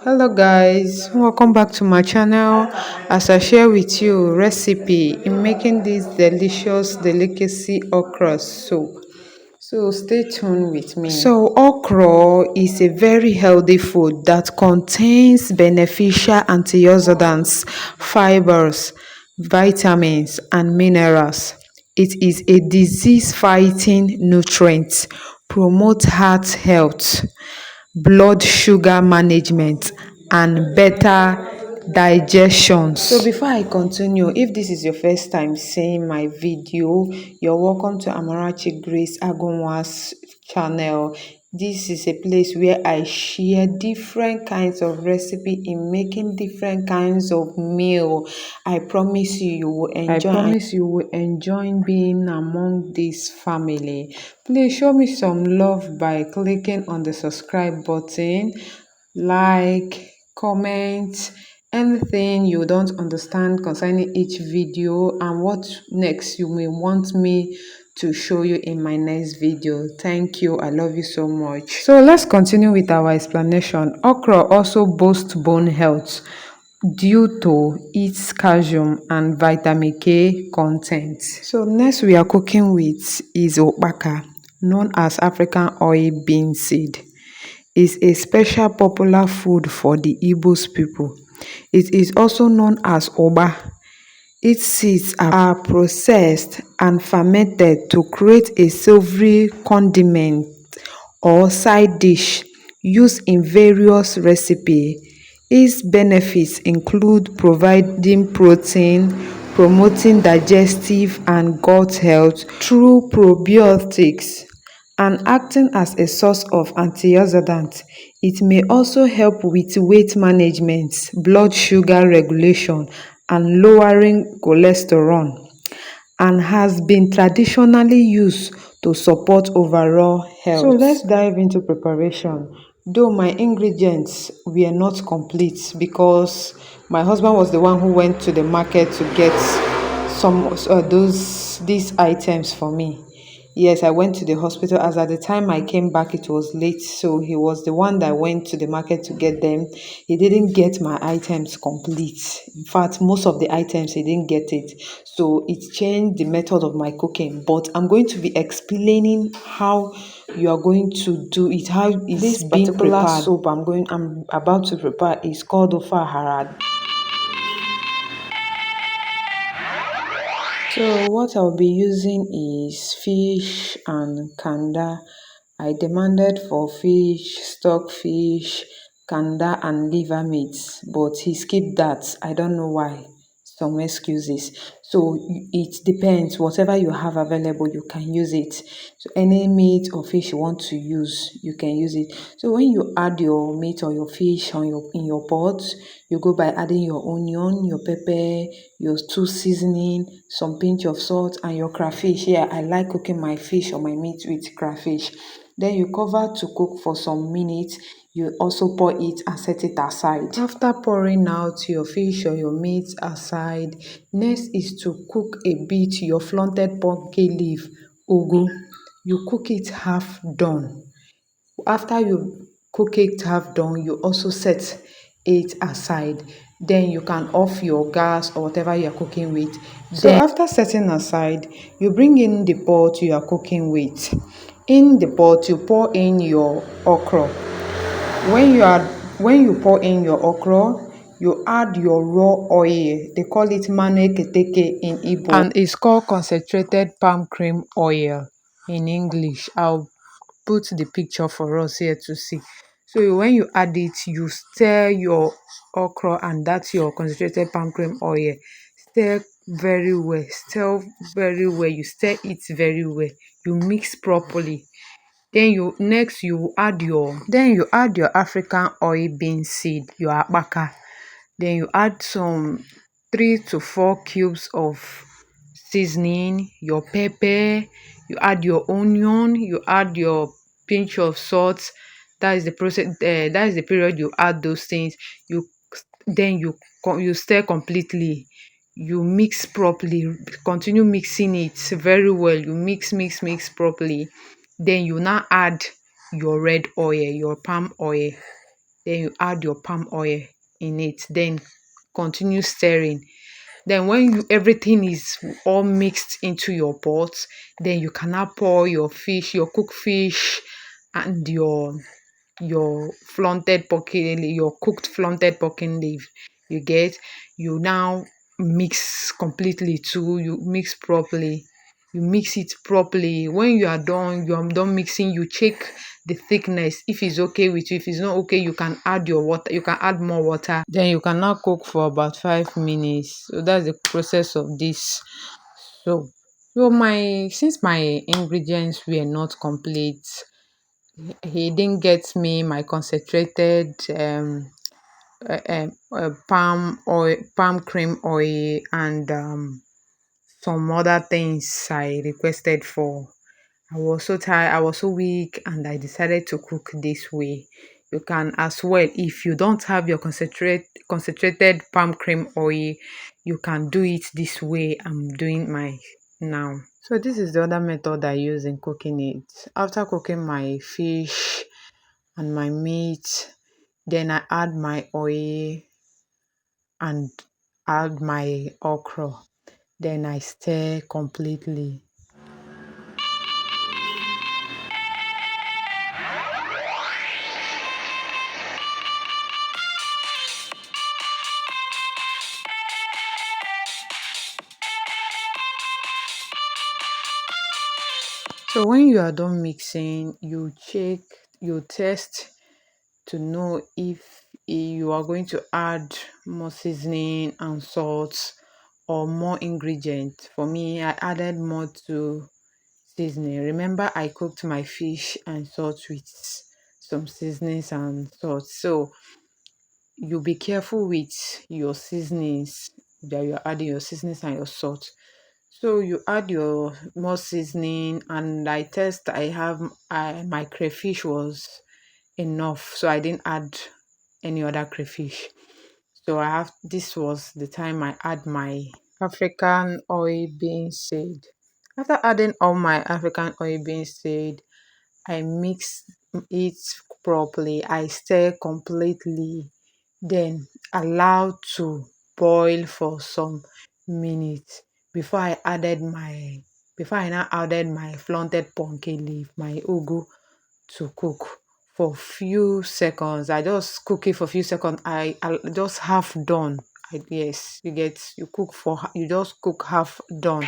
Hello guys, welcome back to my channel as I share with you recipe in making this delicious delicacy okra soup. So stay tuned with me. So okra is a very healthy food that contains beneficial antioxidants, fibers, vitamins and minerals. It is a disease fighting nutrient, promotes heart health, blood sugar management and better digestion. So before I continue, if this is your first time seeing my video, you're welcome to Amarachi Grace Agonwa's channel. This is a place where I share different kinds of recipe in making different kinds of meal. I promise you will enjoy. Being among this family. Please show me some love by clicking on the subscribe button, like, comment, anything you don't understand concerning each video and what next you may want me to show you in my next video. Thank you. I love you so much. So let's continue with our explanation. Okra also boasts bone health due to its calcium and vitamin K content. So next we are cooking with is opaka, known as African oil bean seed. Is a special popular food for the Igbos people. It is also known as oba. Its seeds are processed and fermented to create a savory condiment or side dish used in various recipes. Its benefits include providing protein, promoting digestive and gut health through probiotics, and acting as a source of antioxidants. It may also help with weight management, blood sugar regulation, and lowering cholesterol, and has been traditionally used to support overall health. So let's dive into preparation. Though my ingredients were not complete because my husband was the one who went to the market to get some these items for me. Yes, I went to the hospital as at the time I came back it was late, so he was the one that went to the market to get them. He didn't get my items complete. In fact, most of the items he didn't get it. So it changed the method of my cooking, but I'm going to be explaining how you are going to do it, how it's this being prepared. Soup I'm about to prepare is called ofa harad. So what I'll be using is fish and kanda. I demanded for fish, stockfish, kanda and liver meat, but he skipped that. I don't know why. Some excuses. So it depends. Whatever you have available, you can use it. So any meat or fish you want to use, you can use it. So when you add your meat or your fish on in your pot, you go by adding your onion, your pepper, your two seasoning, some pinch of salt, and your crayfish. Yeah, I like cooking my fish or my meat with crayfish. Then you cover to cook for some minutes. You also pour it and set it aside. After pouring out your fish or your meat aside, next is to cook a bit your flaunted pumpkin leaf, ugu. You cook it half done. After you cook it half done, you also set it aside. Then you can off your gas or whatever you are cooking with. So after setting aside, you bring in the pot you are cooking with. In the pot, you pour in your okra. When you pour in your okra, you add your raw oil. They call it maneketeke in Igbo, and it's called concentrated palm cream oil in English. I'll put the picture for us here to see. So when you add it, you stir your okra and that's your concentrated palm cream oil. Stir very well. Stir very well. You stir it very well. You mix properly. Then you add your African oil bean seed, your akpaka. Then you add some 3 to 4 cubes of seasoning, your pepper, you add your onion, you add your pinch of salt. That is the process. That is the period you add those things. You then you stir completely. You mix properly. Continue mixing it very well. You mix properly. Then you now add your red oil, your palm oil. Then you add your palm oil in it. Then continue stirring. Then when everything is all mixed into your pot, then you can now pour your fish, your cooked fish, and your flaunted pumpkin leaf, your cooked flaunted pumpkin leaf. You get, you now mix completely too. You mix properly. You mix it properly. When you are done mixing, you check the thickness. If it's okay with you, if it's not okay, you can add your water. You can add more water. Then you can now cook for about 5 minutes. So that's the process of this. So, so my since my ingredients were not complete, he didn't get me my concentrated palm oil, palm cream oil, and some other things I requested for. I was so tired, I was so weak, and I decided to cook this way. You can as well, if you don't have your concentrated palm cream oil, you can do it this way I'm doing my now. So this is the other method I use in cooking it. After cooking my fish and my meat, then I add my oil and add my okra. Then I stir completely. So when you are done mixing, you check, you test to know if you are going to add more seasoning and salt or more ingredients. For me, I added more to seasoning. Remember, I cooked my fish and salt with some seasonings and salt. So you be careful with your seasonings that you're adding your seasonings and your salt. So you add your more seasoning, and I test. My crayfish was enough, so I didn't add any other crayfish. So I have this was the time I add my African oil bean seed. After adding all my African oil bean seed, I mix it properly. I stir completely, then allow to boil for some minutes before before I now added my flaunted pumpkin leaf, my ugu, to cook for few seconds. I just cook it for few seconds. I just half done. Yes, you get, you just cook half done.